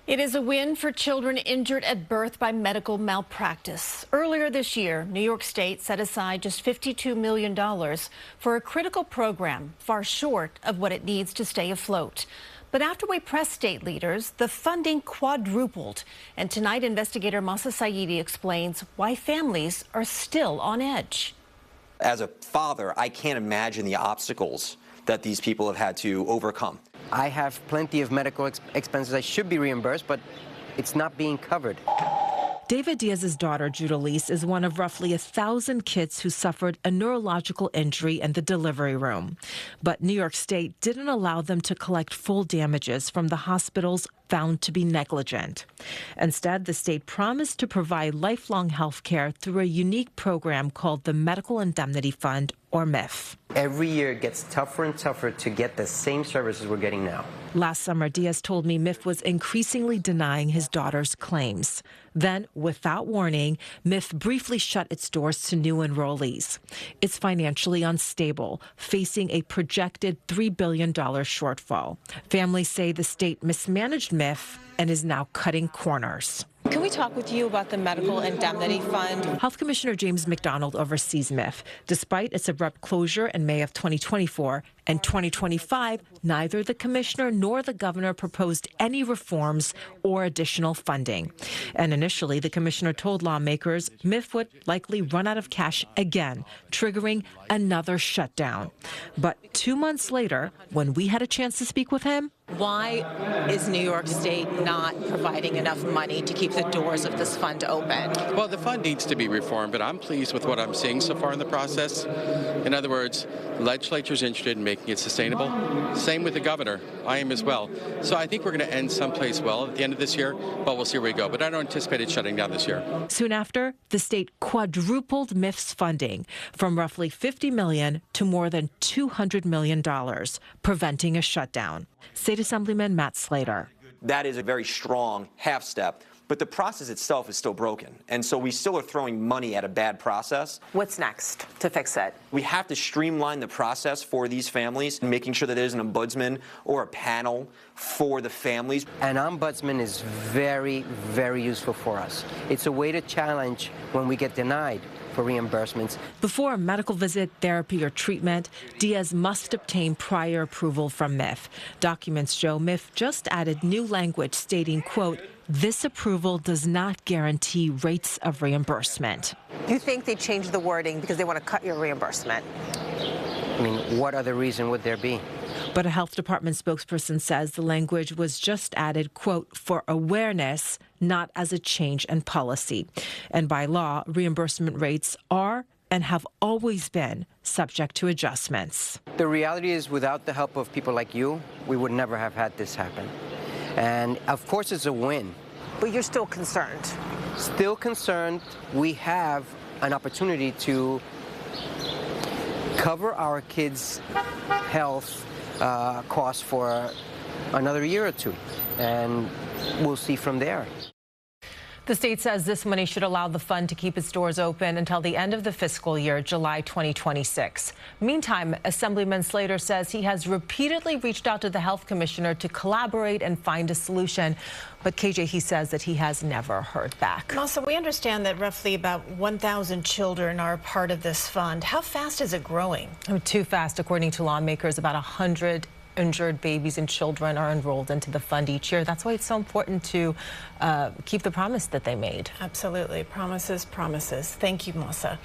It is a win for children injured at birth by medical malpractice. Earlier this year, New York State set aside just $52 million for a critical program far short of what it needs to stay afloat. But after we pressed state leaders, the funding quadrupled. And tonight, investigator Masa Saidi explains why families are still on edge. As a father, I can't imagine the obstacles that these people have had to overcome. I have plenty of medical expenses I should be reimbursed, but it's not being covered. David Diaz's daughter, Judalise, is one of roughly 1,000 kids who suffered a neurological injury in the delivery room. But New York State didn't allow them to collect full damages from the hospitals found to be negligent. Instead, the state promised to provide lifelong health care through a unique program called the Medical Indemnity Fund, or MIF. Every year it gets tougher and tougher to get the same services we're getting now. Last summer, Diaz told me MIF was increasingly denying his daughter's claims. Then, without warning, MIF briefly shut its doors to new enrollees. It's financially unstable, facing a projected $3 billion shortfall. Families say the state mismanaged MIF and is now cutting corners. Can we talk with you about the Medical Indemnity Fund? Health Commissioner James McDonald oversees MIF. Despite its abrupt closure in May of 2024 and 2025, neither the commissioner nor the governor proposed any reforms or additional funding. And initially, the commissioner told lawmakers MIF would likely run out of cash again, triggering another shutdown. But 2 months later, when we had a chance to speak with him, why is New York State not providing enough money to keep the doors of this fund open? Well, the fund needs to be reformed, but I'm pleased with what I'm seeing so far in the process. In other words, the legislature's interested in making it sustainable. Same with the governor. I am as well. So I think we're going to end someplace well at the end of this year, but we'll see where we go. But I don't anticipate it shutting down this year. Soon after, the state quadrupled MIF's funding from roughly $50 million to more than $200 million, preventing a shutdown. State Assemblyman Matt Slater. That is a very strong half step, but the process itself is still broken. And so we still are throwing money at a bad process. What's next to fix it? We have to streamline the process for these families, making sure that there's an ombudsman or a panel for the families. An ombudsman is very, very useful for us. It's a way to challenge when we get denied for reimbursements. Before a medical visit, therapy, or treatment, Diaz must obtain prior approval from MIF. Documents show MIF just added new language stating, quote, "This approval does not guarantee rates of reimbursement." You think they changed the wording because they want to cut your reimbursement? I mean, what other reason would there be? But a health department spokesperson says the language was just added, quote, "for awareness, not as a change in policy." And by law, reimbursement rates are and have always been subject to adjustments. The reality is, without the help of people like you, we would never have had this happen. And of course it's a win. But you're still concerned. Still concerned. We have an opportunity to cover our kids' health costs for another year or two, and we'll see from there. The state says this money should allow the fund to keep its doors open until the end of the fiscal year, July 2026. Meantime, Assemblyman Slater says he has repeatedly reached out to the health commissioner to collaborate and find a solution. But KJ, he says that he has never heard back. Masa, we understand that roughly about 1,000 children are part of this fund. How fast is it growing? Too fast, according to lawmakers. About 100 injured babies and children are enrolled into the fund each year. That's why it's so important to keep the promise that they made. Absolutely. Promises, promises. Thank you, Masa.